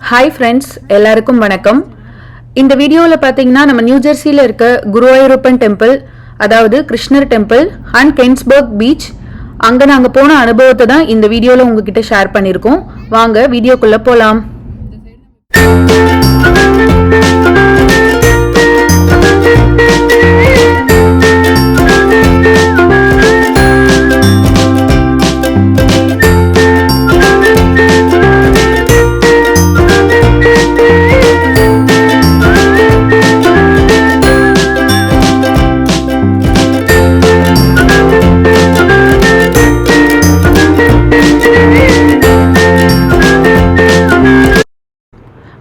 Hi friends, எல்லாருக்கும் வணக்கம். இந்த வீடியோவில் பார்த்தீங்கன்னா நம்ம நியூ ஜெர்சியில் இருக்க குருவாயூரப்பன் டெம்பிள், அதாவது கிருஷ்ணர் டெம்பிள் அண்ட் கென்ஸ்பர்க் பீச், அங்கே நாங்கள் போன அனுபவத்தை தான் இந்த வீடியோவில் உங்ககிட்ட ஷேர் பண்ணியிருக்கோம். வாங்க வீடியோக்குள்ளே போகலாம்.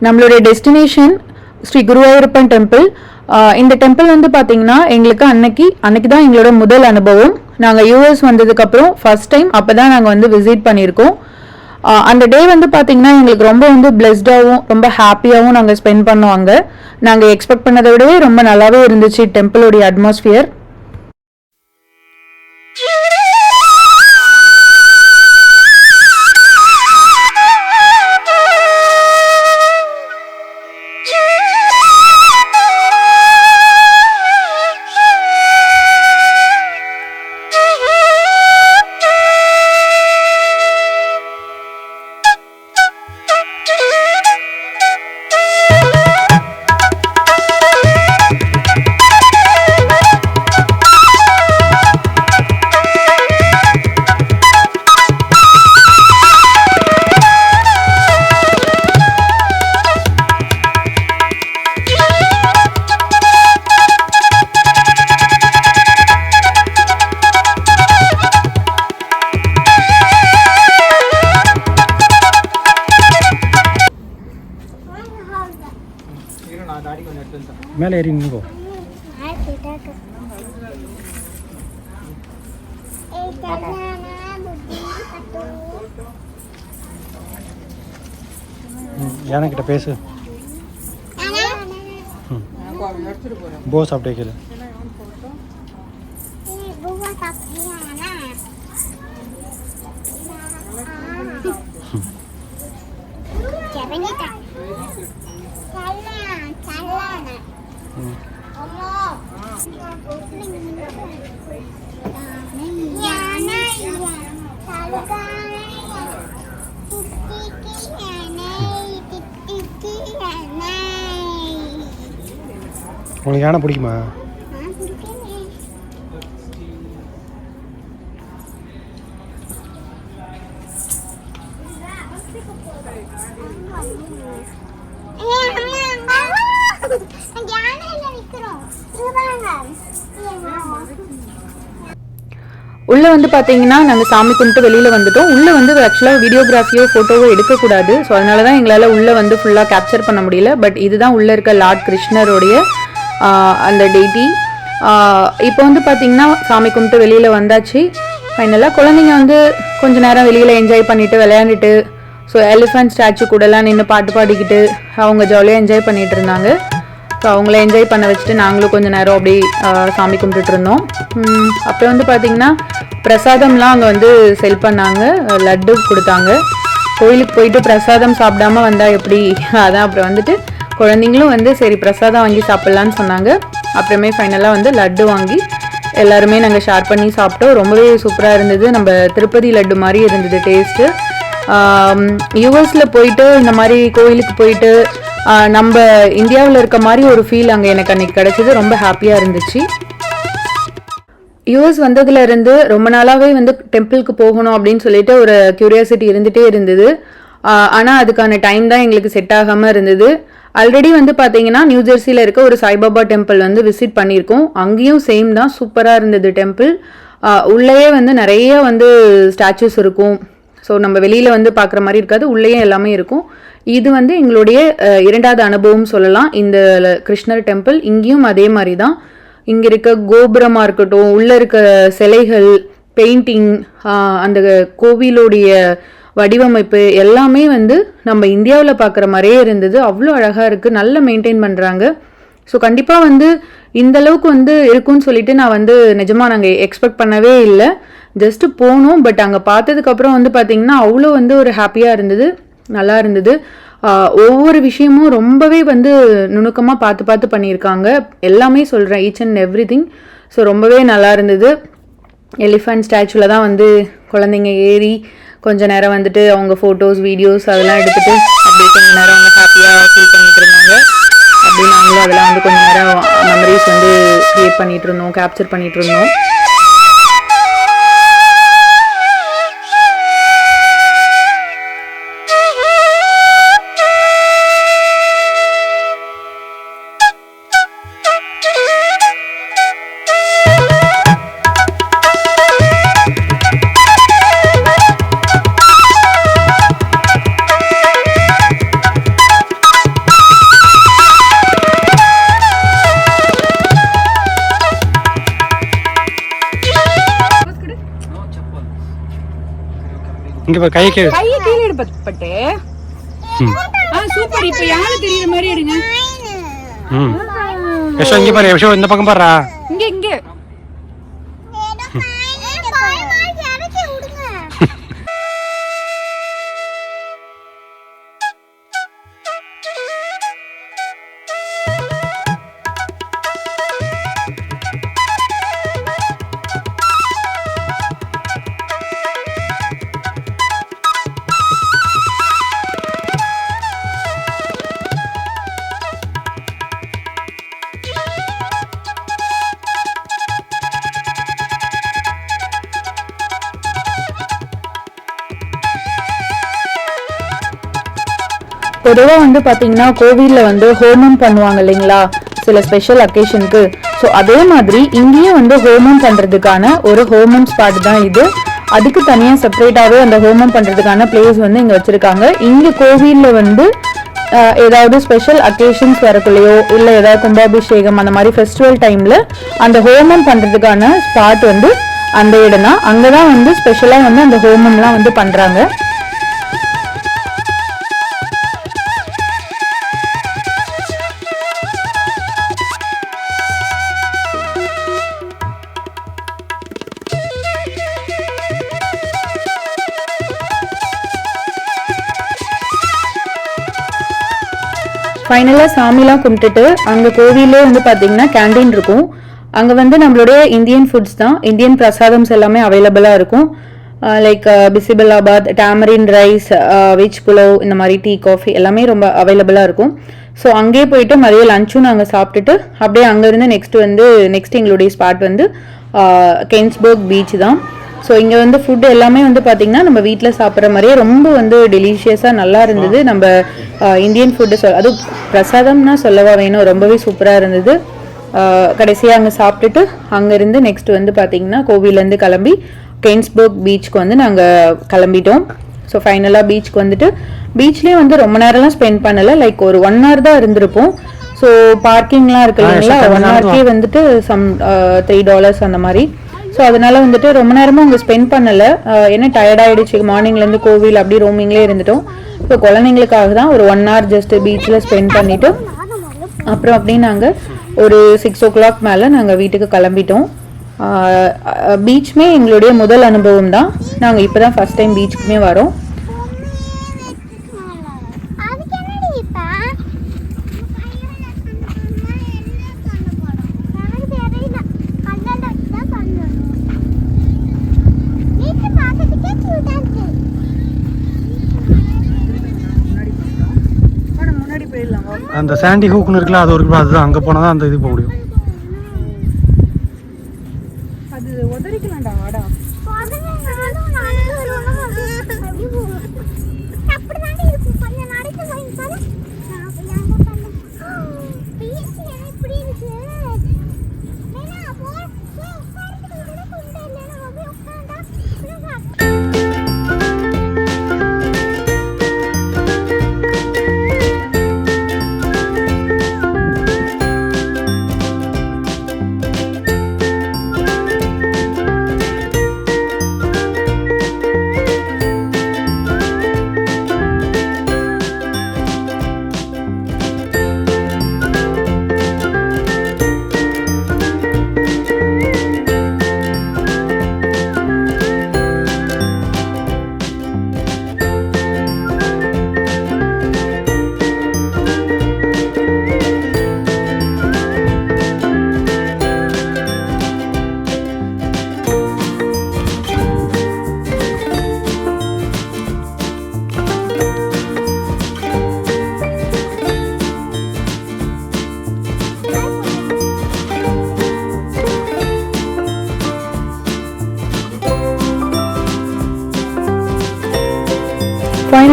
நம்மளுடைய டெஸ்டினேஷன் ஸ்ரீ குருவாயூரப்பன் டெம்பிள். இந்த டெம்பிள் வந்து பார்த்தீங்கன்னா எங்களுக்கு அன்னைக்கு தான் எங்களோட முதல் அனுபவம். நாங்கள் யூஎஸ் வந்ததுக்கப்புறம் ஃபர்ஸ்ட் டைம் அப்போ தான் நாங்கள் வந்து விசிட் பண்ணியிருக்கோம். அந்த டே வந்து பார்த்தீங்கன்னா எங்களுக்கு ரொம்ப வந்து பிளெஸ்டாகவும் ரொம்ப ஹாப்பியாகவும் நாங்கள் ஸ்பெண்ட் பண்ணோம். அங்கே நாங்கள் எக்ஸ்பெக்ட் பண்ணதை விடவே ரொம்ப நல்லாவே இருந்துச்சு டெம்பிளோடைய அட்மாஸ்பியர். மேலே ஏறி நின்னுக்கோ. யானைக்கிட்ட பேசு. போஸ் அப்படியே கேளு. உங்களுக்கு யானை பிடிக்குமா? உள்ளே வந்து பார்த்தீங்கன்னா நாங்கள் சாமி கும்பிட்டு வெளியில் வந்துட்டோம். உள்ளே வந்து ஆக்சுவலாக வீடியோகிராஃபியோ ஃபோட்டோவோ எடுக்கக்கூடாது. ஸோ அதனால தான் எங்களால் உள்ளே வந்து ஃபுல்லாக கேப்சர் பண்ண முடியல. பட் இதுதான் உள்ளே இருக்க லார்ட் கிருஷ்ணருடைய அந்த டெய்டி. இப்போ வந்து பார்த்தீங்கன்னா சாமி கும்பிட்டு வெளியில் வந்தாச்சு. ஃபைனலாக குழந்தைங்க வந்து கொஞ்ச நேரம் வெளியில் என்ஜாய் பண்ணிவிட்டு விளையாண்டுட்டு, ஸோ எலிஃபண்ட் ஸ்டாச்சு கூடலாம் நின்று பாட்டு பாடிக்கிட்டு அவங்க ஜாலியாக என்ஜாய் பண்ணிகிட்டு இருந்தாங்க. ஸோ அவங்கள என்ஜாய் பண்ண வச்சுட்டு நாங்களும் கொஞ்சம் நேரம் அப்படி சாமி கும்பிட்டுட்டு இருந்தோம். அப்புறம் வந்து பார்த்திங்கன்னா பிரசாதம்லாம் அங்கே வந்து செல் பண்ணாங்க, லட்டு கொடுத்தாங்க. கோயிலுக்கு போயிட்டு பிரசாதம் சாப்பிடாம வந்தால் எப்படி, அதான் அப்புறம் வந்துட்டு குழந்தைங்களும் வந்து சரி பிரசாதம் வாங்கி சாப்பிட்லான்னு சொன்னாங்க. அப்புறமே ஃபைனலாக வந்து லட்டு வாங்கி எல்லாருமே நாங்கள் ஷேர் பண்ணி சாப்பிட்டோம். ரொம்பவே சூப்பராக இருந்தது. நம்ம திருப்பதி லட்டு மாதிரி இருந்தது டேஸ்ட்டு. யூஎஸில் போயிட்டு இந்த மாதிரி கோயிலுக்கு போயிட்டு நம்ம இந்தியாவில் இருக்க மாதிரி ஒரு ஃபீல் அங்கே எனக்கு அன்றைக்கி கிடச்சிது. ரொம்ப ஹாப்பியாக இருந்துச்சு. யூஎஸ் வந்ததுலேருந்து ரொம்ப நாளாகவே வந்து டெம்பிளுக்கு போகணும் அப்படின்னு சொல்லிட்டு ஒரு க்யூரியாசிட்டி இருந்துகிட்டே இருந்தது. ஆனால் அதுக்கான டைம் தான் எங்களுக்கு செட் ஆகாமல் இருந்தது. ஆல்ரெடி வந்து பார்த்தீங்கன்னா நியூ ஜெர்சியில் இருக்க ஒரு சாய்பாபா டெம்பிள் வந்து விசிட் பண்ணியிருக்கோம். அங்கேயும் சேம் தான், சூப்பராக இருந்தது டெம்பிள். உள்ளேயே வந்து நிறைய வந்து ஸ்டாச்சுஸ் இருக்கும். ஸோ நம்ம வெளியில் வந்து பார்க்குற மாதிரி இருக்காது, உள்ளேயே எல்லாமே இருக்கும். இது வந்து எங்களுடைய இரண்டாவது அனுபவம் சொல்லலாம் இந்த கிருஷ்ணர் டெம்பிள். இங்கேயும் அதே மாதிரி தான். இங்கே இருக்க கோபுரமாக இருக்கட்டும், உள்ளே இருக்க சிலைகள், பெயிண்டிங், அந்த கோவிலுடைய வடிவமைப்பு எல்லாமே வந்து நம்ம இந்தியாவில் பார்க்குற மாதிரியே இருந்தது. அவ்வளோ அழகாக இருக்குது, நல்லா மெயின்டைன் பண்ணுறாங்க. ஸோ கண்டிப்பாக வந்து இந்த அளவுக்கு வந்து இருக்கும்னு சொல்லிட்டு நான் வந்து நிஜமாக நாங்கள் எக்ஸ்பெக்ட் பண்ணவே இல்லை. ஜஸ்ட்டு போனோம். பட் அங்கே பார்த்ததுக்கப்புறம் வந்து பார்த்திங்கன்னா அவ்வளோ வந்து ஒரு ஹாப்பியாக இருந்தது, நல்லா இருந்தது. ஒவ்வொரு விஷயமும் ரொம்பவே வந்து நுணுக்கமாக பார்த்து பார்த்து பண்ணியிருக்காங்க. எல்லாமே சொல்கிறேன், each and every thing. So ரொம்பவே நல்லா இருந்தது. எலிஃபண்ட் ஸ்டாச்சுவில் தான் வந்து குழந்தைங்க ஏறி கொஞ்ச நேரம் வந்துட்டு அவங்க ஃபோட்டோஸ் வீடியோஸ் அதெல்லாம் எடுத்துகிட்டு அப்படியே கொஞ்சம் நேரம் அவங்க ஹாப்பியாக ஃபீல் பண்ணிகிட்டு இருந்தாங்க. அப்படி நாங்களும் அதெல்லாம் வந்து கொஞ்சம் நேரம் மெமரிஸ் வந்து க்ரியேட் பண்ணிகிட்டு இருந்தோம், கேப்சர் பண்ணிகிட்டு இருந்தோம். இங்கே போய் கையை கீழே கையை கீழே எடுப்பட்டு சூப்பர். இப்போ யாரு தெரியுற மாதிரி எடுங்க. யசோ இங்கே பாரு, யசோ இந்த பக்கம் பாருடா. இங்க இங்க பொதுவாக வந்து பார்த்தீங்கன்னா கோவிலில் வந்து ஹோமம் பண்ணுவாங்க இல்லைங்களா சில ஸ்பெஷல் அக்கேஷனுக்கு. ஸோ அதே மாதிரி இங்கேயும் வந்து ஹோமம் பண்ணுறதுக்கான ஒரு ஹோமம் ஸ்பாட் தான் இது. அதுக்கு தனியாக செப்பரேட்டாகவே அந்த ஹோமம் பண்ணுறதுக்கான பிளேஸ் வந்து இங்கே வச்சுருக்காங்க. இங்கே கோவிலில் வந்து ஏதாவது ஸ்பெஷல் அக்கேஷன்ஸ் வரக்குள்ளையோ இல்லை ஏதாவது கும்பாபிஷேகம் அந்த மாதிரி ஃபெஸ்டிவல் டைமில் அந்த ஹோமம் பண்ணுறதுக்கான ஸ்பாட் வந்து அந்த இடம் தான். அங்கே தான் வந்து ஸ்பெஷலாக வந்து அந்த ஹோமம்லாம் வந்து பண்ணுறாங்க. ஃபைனலாக சாமிலாம் கும்பிட்டுட்டு அங்கே கோவிலே வந்து பார்த்தீங்கன்னா கேண்டீன் இருக்கும். அங்கே வந்து நம்மளுடைய இந்தியன் ஃபுட்ஸ் தான், இந்தியன் பிரசாதம்ஸ் எல்லாமே அவைலபிளாக இருக்கும். Like bisi bele bath, tamarin rice, veg pulao, இந்த மாதிரி டீ காஃபி எல்லாமே ரொம்ப அவைலபிளாக இருக்கும். ஸோ அங்கேயே போயிட்டு மதியம் லஞ்சும் நாங்கள் சாப்பிட்டுட்டு அப்படியே அங்கேருந்து நெக்ஸ்ட் எங்களுடைய ஸ்பாட் வந்து கென்ஸ்பர்க் பீச் தான். ஸோ இங்கே வந்து ஃபுட் எல்லாமே வந்து பார்த்திங்கன்னா நம்ம வீட்டில் சாப்பிட்ற மாதிரியே ரொம்ப வந்து டெலிஷியஸாக நல்லா இருந்தது. நம்ம இந்தியன் ஃபுட்டு அதுவும் பிரசாதம்னா சொல்லவா வேணும், ரொம்பவே சூப்பராக இருந்தது. கடைசியாக அங்கே சாப்பிட்டுட்டு அங்கேருந்து நெக்ஸ்ட் வந்து பார்த்திங்கன்னா கோவிலேருந்து கிளம்பி கென்ஸ்பர்க் பீச்சுக்கு வந்து நாங்கள் கிளம்பிட்டோம். ஸோ ஃபைனலாக பீச்சுக்கு வந்துட்டு பீச்லேயே வந்து ரொம்ப நேரம்லாம் ஸ்பெண்ட் பண்ணலை, லைக் ஒரு 1 hour தான் இருந்திருப்போம். ஸோ பார்க்கிங்லாம் இருக்கு இல்லைங்களா, 1 hourக்கே வந்துட்டு $3 அந்த மாதிரி. ஸோ அதனால வந்துட்டு ரொம்ப நேரமும் அங்கே ஸ்பெண்ட் பண்ணலை, ஏன்னா டயர்ட் ஆகிடுச்சு. மார்னிங்லேருந்து கோவில் அப்படி ரோமிங்லேயே இருந்துட்டோம். ஸோ குழந்தைங்களுக்காக தான் ஒரு 1 hour ஜஸ்ட் பீச்சில் ஸ்பெண்ட் பண்ணிவிட்டு அப்புறம் அப்படியே நாங்கள் ஒரு 6 o'clock மேலே நாங்கள் வீட்டுக்கு கிளம்பிட்டோம். பீச்சுமே எங்களுடைய முதல் அனுபவம் தான். நாங்கள் இப்போ தான் ஃபஸ்ட் டைம் பீச்சுக்குமே வரோம். அந்த சாண்டி ஹூக்னு இருக்குல்ல, அது ஒரு அதுதான், அங்கே போனால் தான் அந்த இது போக முடியும். அது உதறிக்கலாம்டா ஆடா.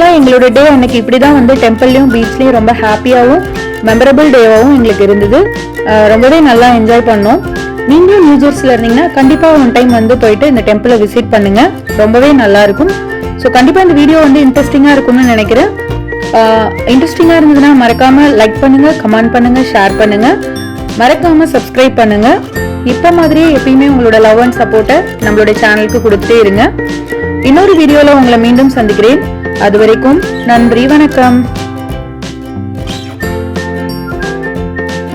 ஓவராலாக எங்களோட டே அன்னைக்கு இப்படி தான் வந்து டெம்பிள்லையும் பீச்லேயும் ரொம்ப ஹாப்பியாகவும் மெமரபிள் டேவாகவும் எங்களுக்கு இருந்தது. ரொம்பவே நல்லா என்ஜாய் பண்ணோம். நீங்களும் நியூ ஜெர்சியில் இருந்தீங்கன்னா கண்டிப்பாக ஒன் டைம் வந்து போயிட்டு இந்த டெம்பிளை விசிட் பண்ணுங்க, ரொம்பவே நல்லா இருக்கும். ஸோ கண்டிப்பாக இந்த வீடியோ வந்து இன்ட்ரெஸ்டிங்காக இருக்கும்னு நினைக்கிறேன். இன்ட்ரெஸ்டிங்காக இருந்ததுன்னா மறக்காம லைக் பண்ணுங்க, கமெண்ட் பண்ணுங்க, ஷேர் பண்ணுங்க, மறக்காம சப்ஸ்கிரைப் பண்ணுங்க. இப்போ மாதிரியே எப்பயுமே உங்களோட லவ் அண்ட் சப்போர்ட்டை நம்மளோட சேனலுக்கு கொடுத்துட்டே இருங்க. இன்னொரு வீடியோல உங்களை மீண்டும் சந்திக்கிறேன். அது வரைக்கும் நன்றி, வணக்கம்.